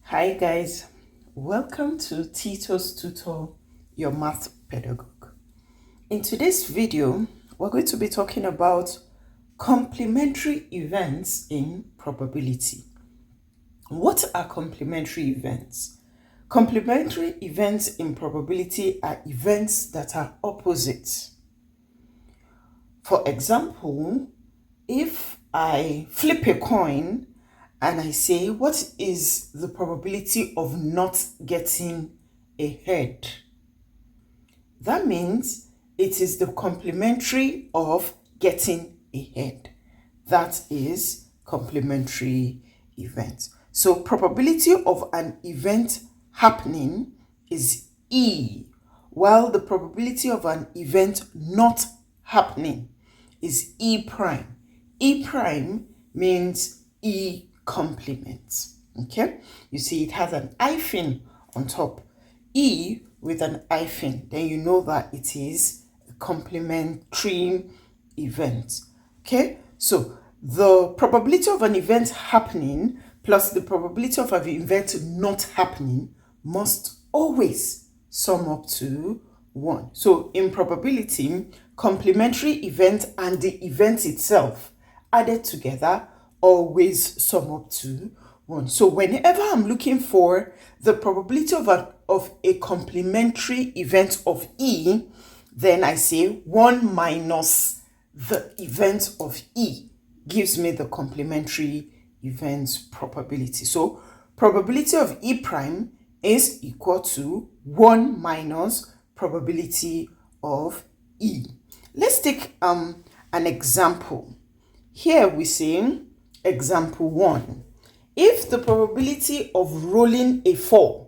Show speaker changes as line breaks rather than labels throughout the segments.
Hi guys, welcome to Titostutor, your math pedagogue. In today's video, we're going to be talking about complementary events in probability. What are complementary events? Complementary events in probability are events that are opposite. For example, if I flip a coin and I say, what is the probability of not getting a head? That means it is the complementary of getting a head. That is complementary event. So probability of an event happening is E, while the probability of an event not happening is E prime. E prime means E complement. Okay, you see it has an hyphen on top. E with an hyphen, then you know that it is a complementary event. Okay, so the probability of an event happening plus the probability of an event not happening must always sum up to 1. So in probability, complementary event and the event itself added together always sum up to 1. So whenever I'm looking for the probability of a complementary event of E, then I say 1 minus the event of E gives me the complementary event probability. So probability of E prime is equal to 1 minus probability of E. Let's take an example. Here we say example 1. If the probability of rolling a 4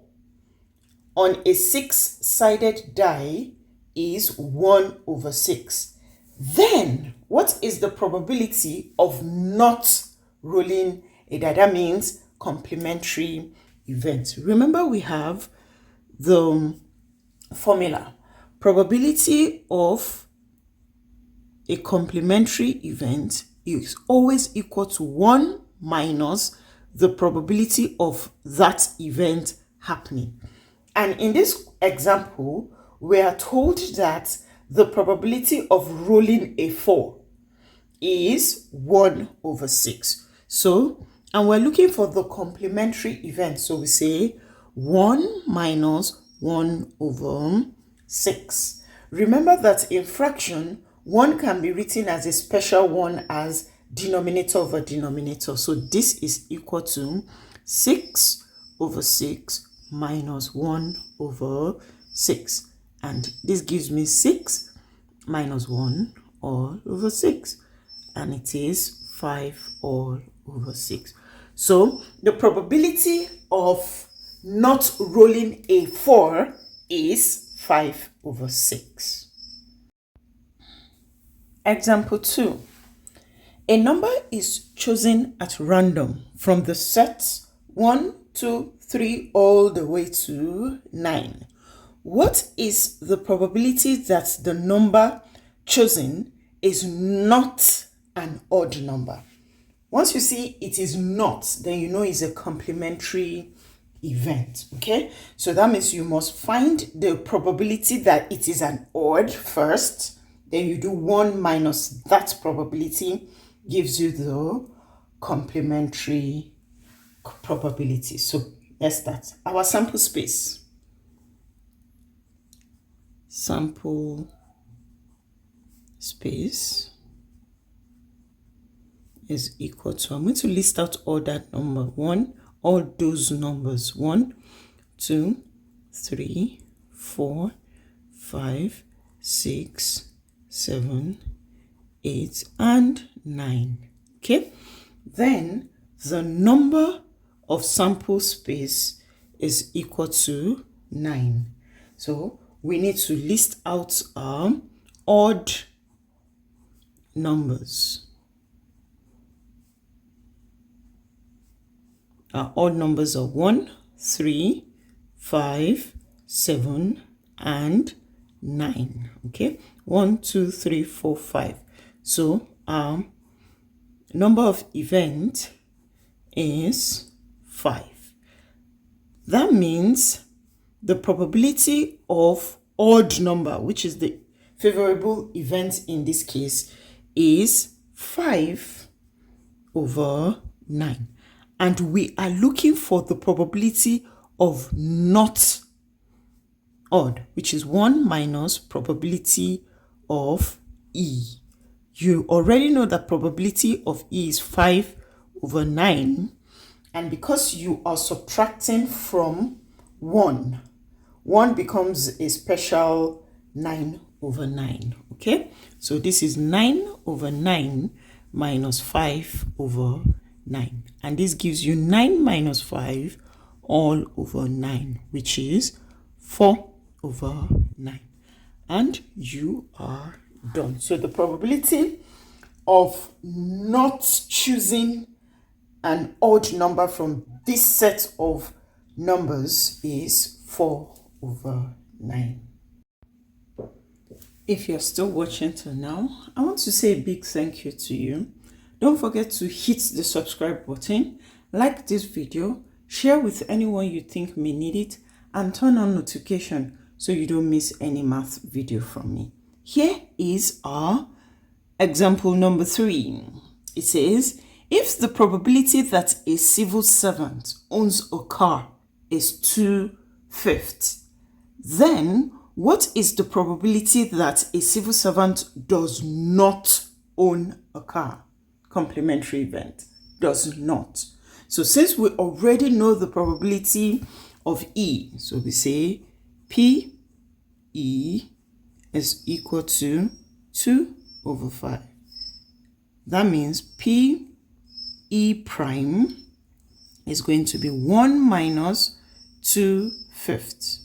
on a 6-sided die is 1 over 6, then what is the probability of not rolling a die? That means complementary event. Remember, we have the formula. Probability of a complementary event is always equal to 1 minus the probability of that event happening. And in this example, we are told that the probability of rolling a 4 is 1 over 6. So, and we're looking for the complementary event. So we say 1 minus 1 over 6. Remember that in fraction, 1 can be written as a special 1 as denominator over denominator. So this is equal to 6 over 6 minus 1 over 6. And this gives me 6 minus 1 all over 6. And it is 5 all over 6. So the probability of not rolling a 4 is 5 over 6. Example 2. A number is chosen at random from the sets 1, 2, 3 all the way to 9. What is the probability that the number chosen is not an odd number? Once you see it is not, then you know it's a complementary event. Okay, so that means you must find the probability that it is an odd first. Then you do 1 minus that probability, gives you the complementary probability. So let's start. Our sample space. Sample space is equal to, I'm going to list out all that number. All those numbers. 1, 2, 3, 4, 5, 6, 7, 8, and 9. Okay, then the number of sample space is equal to 9. So we need to list out our odd numbers. Our odd numbers are 1, 3, 5, 7, and 9. Okay, 1, 2, 3, 4, 5. So our number of event is 5. That means the probability of odd number, which is the favorable event in this case, is 5/9. And we are looking for the probability of not odd, which is 1 minus probability of E. You already know that probability of E is 5/9. And because you are subtracting from 1, 1 becomes a special 9/9. Okay? So this is 9/9 minus 5/9. And this gives you 9 minus 5 all over 9, which is 4/9. And you are done. So the probability of not choosing an odd number from this set of numbers is 4/9. If you're still watching till now, I want to say a big thank you to you. Don't forget to hit the subscribe button, like this video, share with anyone you think may need it, and turn on notification so you don't miss any math video from me. Here is our example number 3. It says, if the probability that a civil servant owns a car is 2/5, then what is the probability that a civil servant does not own a car? Complementary event, does not. So since we already know the probability of E, so we say P E is equal to 2/5. That means P E prime is going to be 1 minus 2/5.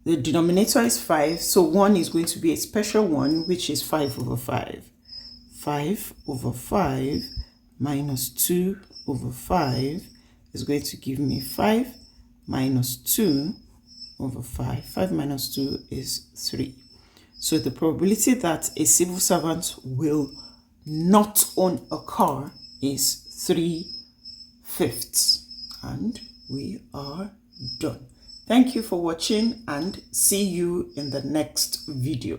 The denominator is 5, so 1 is going to be a special 1, which is 5/5. 5/5 minus 2/5 is going to give me 5 minus 2/5. 5 minus 2 is 3. So the probability that a civil servant will not own a car is 3/5. And we are done. Thank you for watching and see you in the next video.